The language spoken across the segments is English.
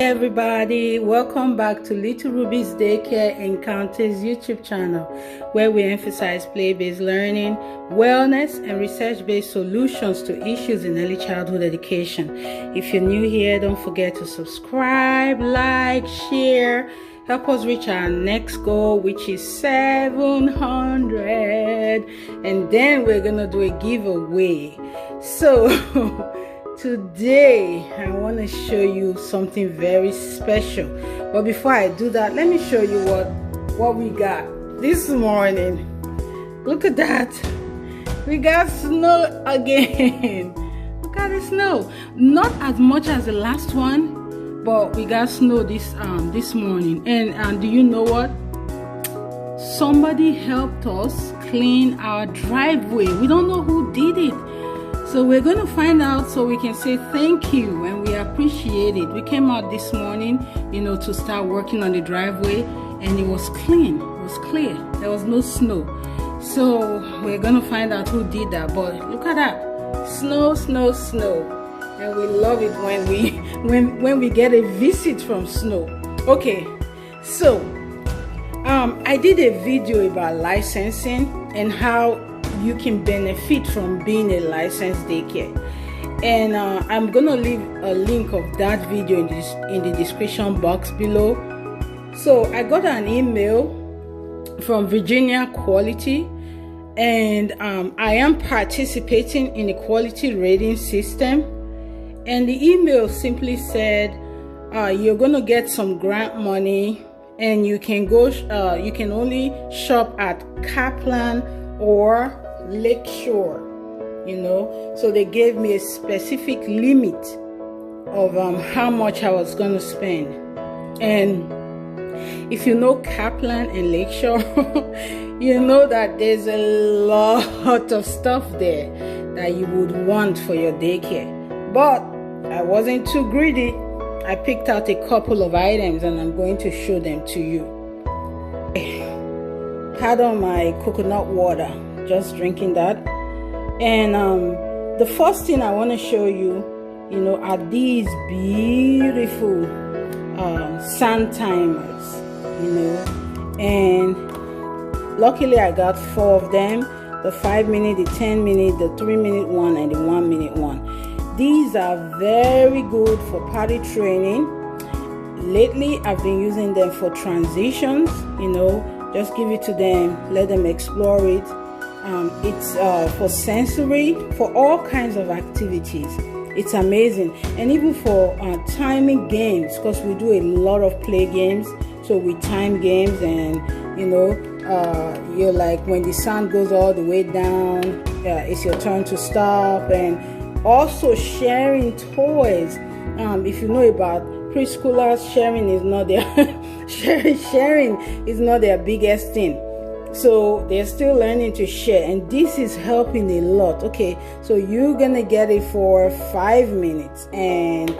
Hey everybody, welcome back to Little Ruby's Daycare Encounters YouTube channel, where we emphasize play-based learning, wellness, and research-based solutions to issues in early childhood education. If you're new here, don't forget to subscribe, like, share, help us reach our next goal, which is 700, and then we're gonna do a giveaway. So today I want to show you something very special, but before I do that, let me show you what we got this morning. Look at that, we got snow again. Look at the snow. Not as much as the last one, but we got snow this morning. And do you know what? Somebody helped us clean our driveway. We don't know who did it, so we're going to find out so we can say thank you and we appreciate it. We came out this morning, to start working on the driveway, and it was clean. It was clear. There was no snow. So we're going to find out who did that. But look at that. Snow, snow, snow. And we love it when we get a visit from snow. Okay. So I did a video about licensing and how you can benefit from being a licensed daycare, and I'm gonna leave a link of that video in the description box below. So I got an email from Virginia Quality, and I am participating in a quality rating system, and the email simply said you're gonna get some grant money, and you can go you can only shop at Kaplan or Lakeshore, so they gave me a specific limit of how much I was going to spend. And if you know Kaplan and Lakeshore, you know that there's a lot of stuff there that you would want for your daycare. But I wasn't too greedy. I picked out a couple of items and I'm going to show them to you. Pardon my coconut water, just drinking that. And the first thing I want to show you, are these beautiful sand timers, and luckily I got 4 of them: the 5-minute, the 10-minute, the 3-minute one, and the 1-minute one. These are very good for potty training. Lately I've been using them for transitions. Just give it to them, let them explore it. It's for sensory, for all kinds of activities. It's amazing. And even for timing games, because we do a lot of play games. So we time games, and you're like, when the sun goes all the way down, it's your turn to stop. And also sharing toys. If you know about preschoolers, sharing is not their sharing is not their biggest thing. So they're still learning to share, and this is helping a lot. Okay, so you're gonna get it for 5 minutes, and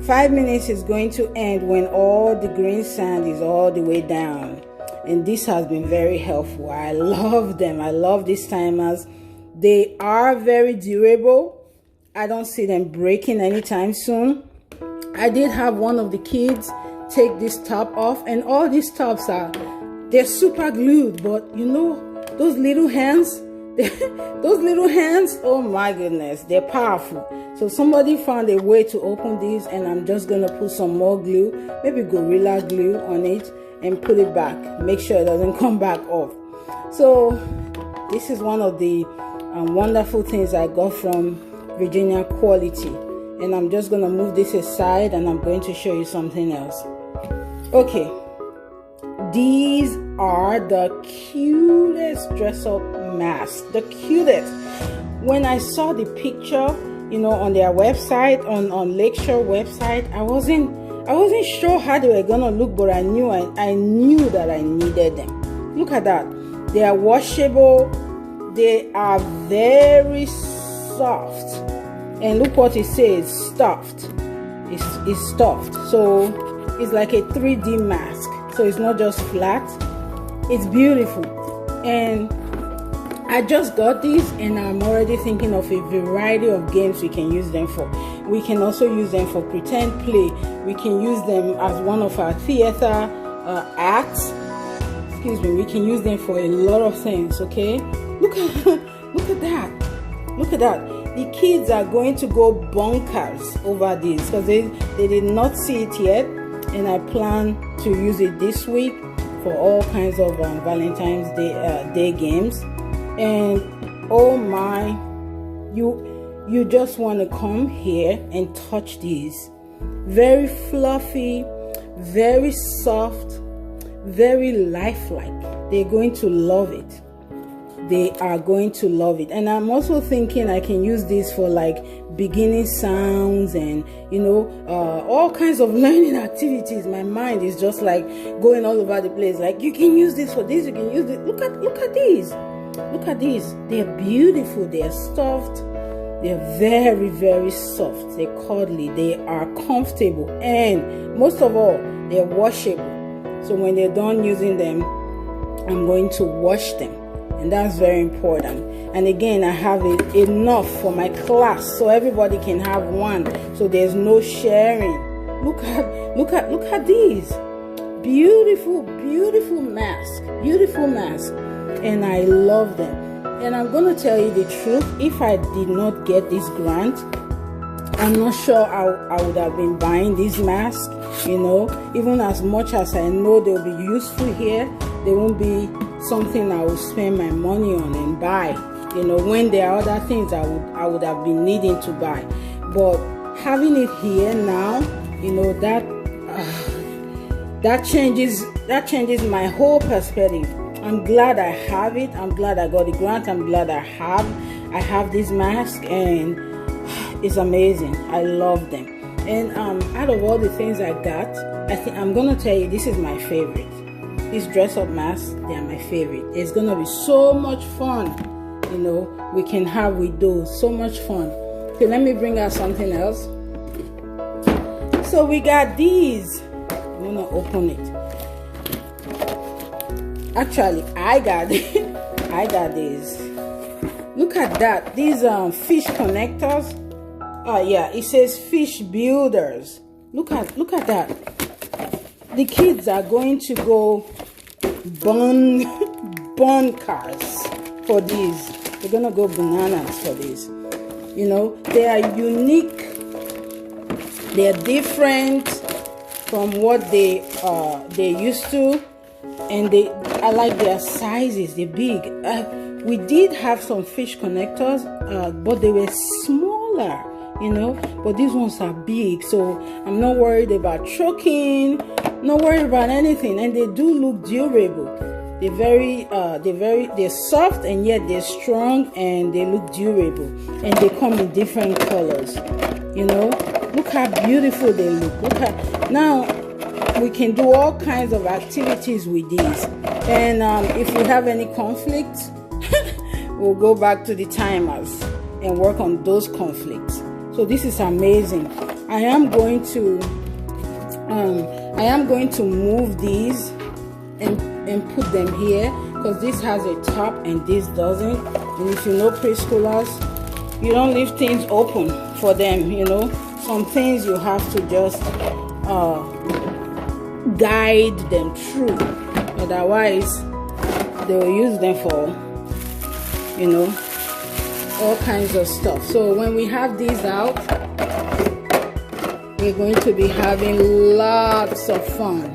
5 minutes is going to end when all the green sand is all the way down. And this has been very helpful. I love them. I love these timers. They are very durable. I don't see them breaking anytime soon. I did have one of the kids take this top off, and all these tops they're super glued, but those little hands, oh my goodness, they're powerful. So somebody found a way to open these, and I'm just gonna put some more glue, maybe Gorilla Glue on it, and put it back. Make sure it doesn't come back off. So this is one of the wonderful things I got from Virginia Quality. And I'm just gonna move this aside, and I'm going to show you something else. Okay, these are the cutest dress-up masks. The cutest. When I saw the picture, on their website, on Lakeshore website, I wasn't sure how they were gonna look, but I knew that I needed them. Look at that. They are washable. They are very soft. And look what it says, stuffed. It's stuffed. So it's like a 3D mask. So it's not just flat. It's beautiful. And I just got these and I'm already thinking of a variety of games we can use them for. We can also use them for pretend play. We can use them as one of our theater acts. Excuse me. We can use them for a lot of things. Okay, look at that. Look at that. The kids are going to go bonkers over this because they did not see it yet, and I plan to use it this week for all kinds of Valentine's Day games. And oh my, you just want to come here and touch these. Very fluffy, very soft, very lifelike. They're going to love it. They are going to love it. And I'm also thinking I can use this for like beginning sounds and all kinds of learning activities. My mind is just like going all over the place. Like, you can use this for this, you can use this. Look at these. Look at these. They're beautiful. They're soft. They're very, very soft. They're cuddly. They are comfortable. And most of all, they're washable. So when they're done using them, I'm going to wash them. And that's very important. And again, I have it enough for my class, so everybody can have one. So there's no sharing. Look at these. Beautiful, beautiful mask. Beautiful mask. And I love them. And I'm going to tell you the truth. If I did not get this grant, I'm not sure I would have been buying these masks. Even as much as I know they'll be useful here, they won't be something I will spend my money on and buy. When there are other things I would have been needing to buy. But having it here now, that changes my whole perspective. I'm glad I have it. I'm glad I got the grant. I'm glad I have this mask, and it's amazing. I love them. And out of all the things I got, I think I'm gonna tell you this is my favorite. These dress-up masks, they are my favorite. It's gonna be so much fun. We can have with those. So much fun. Okay, let me bring out something else. So we got these. I'm gonna open it. Actually, I got these. Look at that. These fish connectors. Yeah, it says fish builders. Look at that. The kids are going to go bonkers for these. They're gonna go bananas for this. They are unique. They are different from what they used to, and I like their sizes. They're big. We did have some fish connectors, but they were smaller. But these ones are big, so I'm not worried about choking, not worried about anything, and they do look durable. They're soft, and yet they're strong, and they look durable, and they come in different colors. Look how beautiful they look. Now we can do all kinds of activities with these, and if we have any conflicts, we'll go back to the timers and work on those conflicts. So this is amazing. I am going to move these and put them here, because this has a top and this doesn't. And if you know preschoolers, you don't leave things open for them. Some things you have to just guide them through, otherwise they will use them for all kinds of stuff. So when we have these out, we're going to be having lots of fun.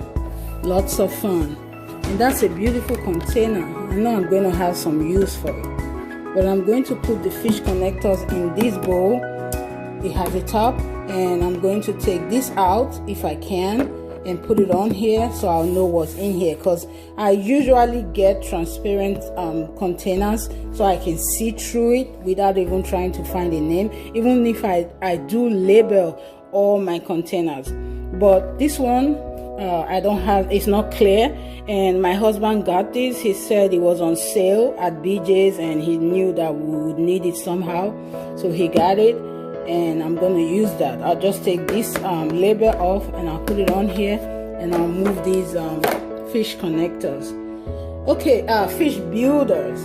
And that's a beautiful container. I know I'm going to have some use for it, but I'm going to put the fish connectors in this bowl. It has a top, and I'm going to take this out if I can and put it on here so I'll know what's in here, because I usually get transparent containers so I can see through it without even trying to find a name, even if I do label all my containers. But this one I don't have, it's not clear, and my husband got this. He said it was on sale at BJ's and he knew that we would need it somehow, so he got it. And I'm going to use that. I'll just take this label off and I'll put it on here, and I'll move these fish connectors. Okay, fish builders.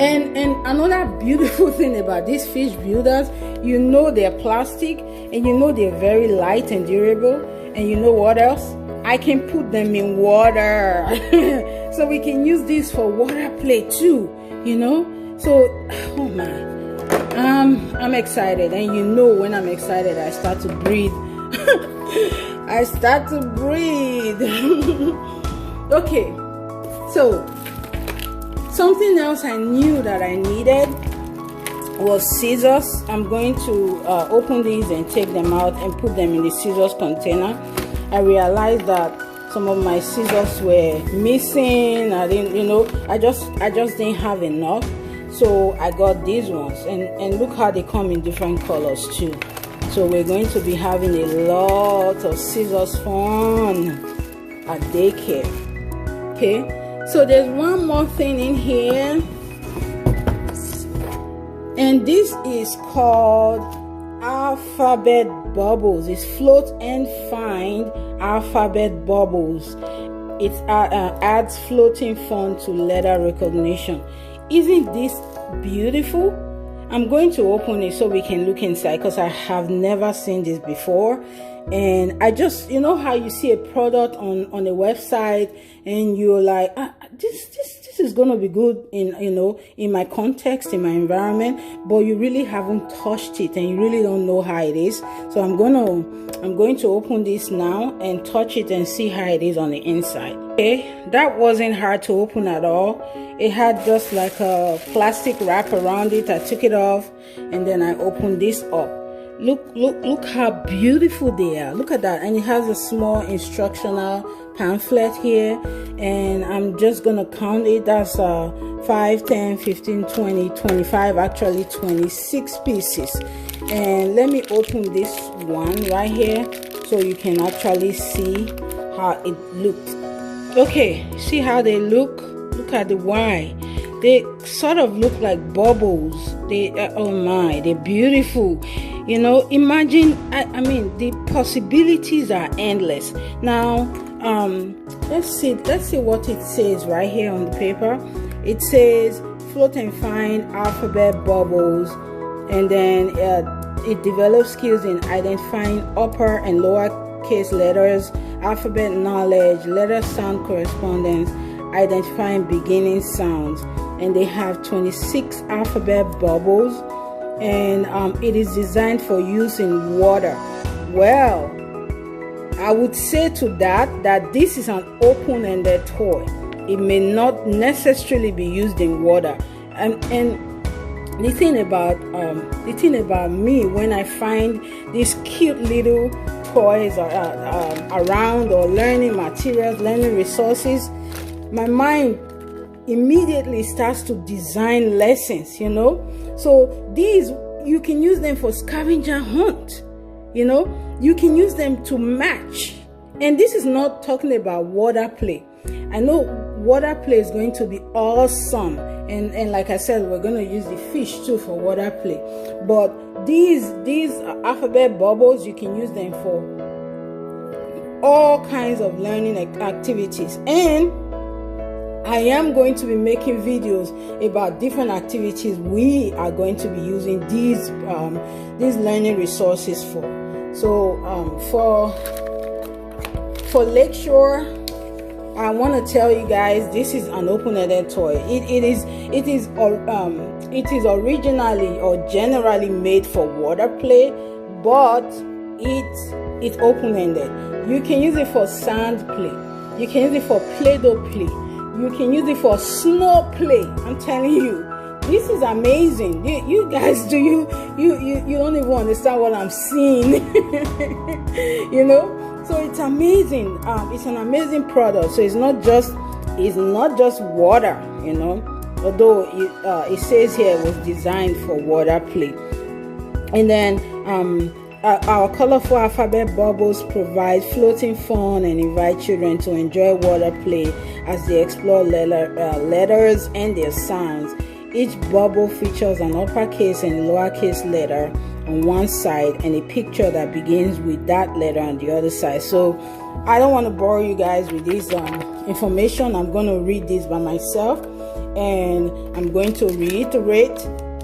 And another beautiful thing about these fish builders, you know they're plastic, and you know they're very light and durable, and you know what else? I can put them in water. So we can use this for water play too, you know. So, oh my, I'm excited, and you know when I'm excited, I start to breathe. I start to breathe. Okay, so something else I knew that I needed was scissors. I'm going to open these and take them out and put them in the scissors container. I realized that some of my scissors were missing. I didn't, you know, I just didn't have enough. So I got these ones, and look how they come in different colors too. So we're going to be having a lot of scissors fun at daycare. Okay, so there's one more thing in here, and this is called alphabet bubbles. It's float and find alphabet bubbles. It adds floating fun to letter recognition. Isn't this beautiful? I'm going to open it so we can look inside, because I have never seen this before. And I just, you know how you see a product on a website and you're like, this is gonna be good in, you know, in my context, in my environment, but you really haven't touched it and you really don't know how it is. So I'm going to open this now and touch it and see how it is on the inside. Okay, that wasn't hard to open at all. It had just like a plastic wrap around it. I took it off and then I opened this up. Look how beautiful they are. Look at that. And it has a small instructional pamphlet here, and I'm just gonna count it. That's 5, 10, 15, 20, 25, actually 26 pieces. And let me open this one right here so you can actually see how it looks. Okay, see how they look? Look at the Y. They sort of look like bubbles. They oh my, they're beautiful. You know, imagine, I mean, the possibilities are endless. Now, let's see what it says right here on the paper. It says float and find alphabet bubbles, and then it develops skills in identifying upper and lower case letters, alphabet knowledge, letter sound correspondence, identifying beginning sounds. And they have 26 alphabet bubbles, and it is designed for use in water. Well, I would say to that this is an open-ended toy. It may not necessarily be used in water. And the thing about me, when I find these cute little toys around, or learning materials, learning resources, my mind immediately starts to design lessons, you know. So these, you can use them for scavenger hunt, you know. You can use them to match. And this is not talking about water play. I know water play is going to be awesome, and like I said, we're going to use the fish too for water play. But these alphabet bubbles, you can use them for all kinds of learning activities. And I am going to be making videos about different activities we are going to be using these learning resources for. So for Lakeshore, I want to tell you guys, this is an open-ended toy. It is originally or generally made for water play, but it's open-ended. You can use it for sand play. You can use it for Play-Doh play. You can use it for snow play. I'm telling you, this is amazing. You guys, you don't even understand what I'm seeing. You know, so it's amazing. It's an amazing product. So it's not just water, you know, although it says here it was designed for water play. And then our colorful alphabet bubbles provide floating fun and invite children to enjoy water play as they explore letters and their sounds. Each bubble features an uppercase and lowercase letter on one side and a picture that begins with that letter on the other side. So I don't want to bore you guys with this information. I'm going to read this by myself. And I'm going to reiterate,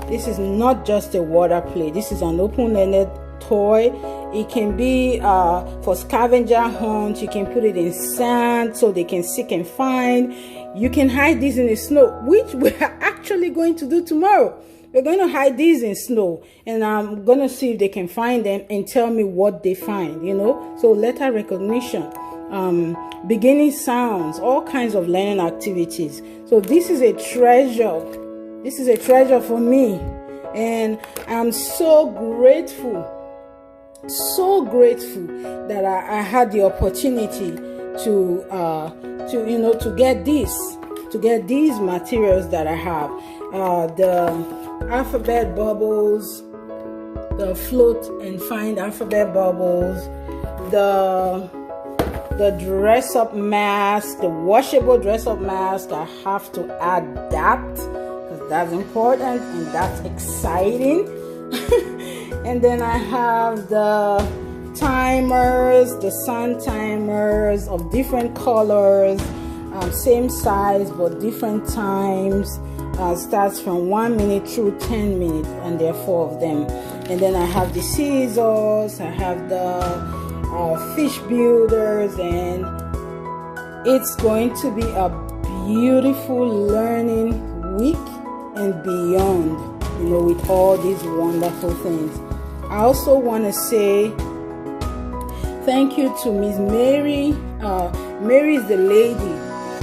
this is not just a water play. This is an open-ended toy. It can be for scavenger hunt. You can put it in sand so they can seek and find. You can hide these in the snow, which we're actually going to do tomorrow. We're going to hide these in snow, and I'm going to see if they can find them and tell me what they find, you know. So letter recognition, beginning sounds, all kinds of learning activities. So this is a treasure. This is a treasure for me, and I'm so grateful that I had the opportunity to get these materials that I have. The alphabet bubbles, the float and find alphabet bubbles, the dress up mask, the washable dress up mask. I have to add that because that's important and that's exciting. And then I have the timers, the sun timers of different colors, same size but different times. Starts from 1 minute through 10 minutes, and there are 4 of them. And then I have the scissors, I have the fish builders, and it's going to be a beautiful learning week and beyond, you know, with all these wonderful things. I also want to say thank you to Miss Mary. Mary is the lady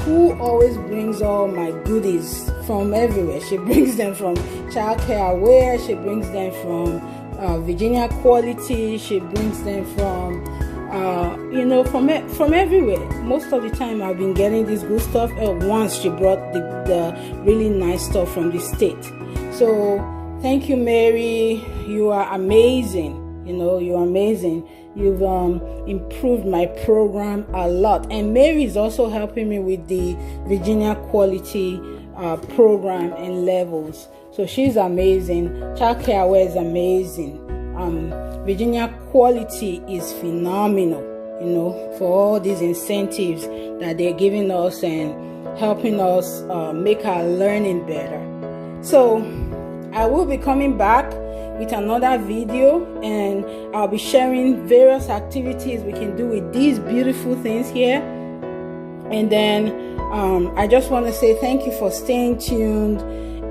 who always brings all my goodies from everywhere. She brings them from Childcare Aware, she brings them from Virginia Quality, she brings them from you know, from everywhere. Most of the time I've been getting this good stuff. Once she brought the really nice stuff from the state. So thank you, Mary. You are amazing. You know, you're amazing. You've improved my program a lot. And Mary is also helping me with the Virginia Quality program and levels. So she's amazing. Childcare Aware is amazing. Virginia Quality is phenomenal, you know, for all these incentives that they're giving us and helping us make our learning better. So I will be coming back with another video, and I'll be sharing various activities we can do with these beautiful things here. And then I just want to say thank you for staying tuned,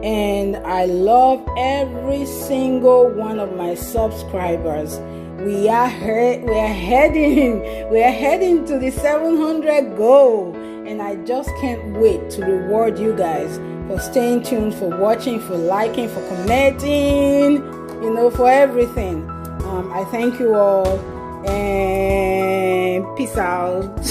and I love every single one of my subscribers. We are heading to the 700 goal, and I just can't wait to reward you guys for staying tuned, for watching, for liking, for commenting, you know, for everything. I thank you all, and peace out.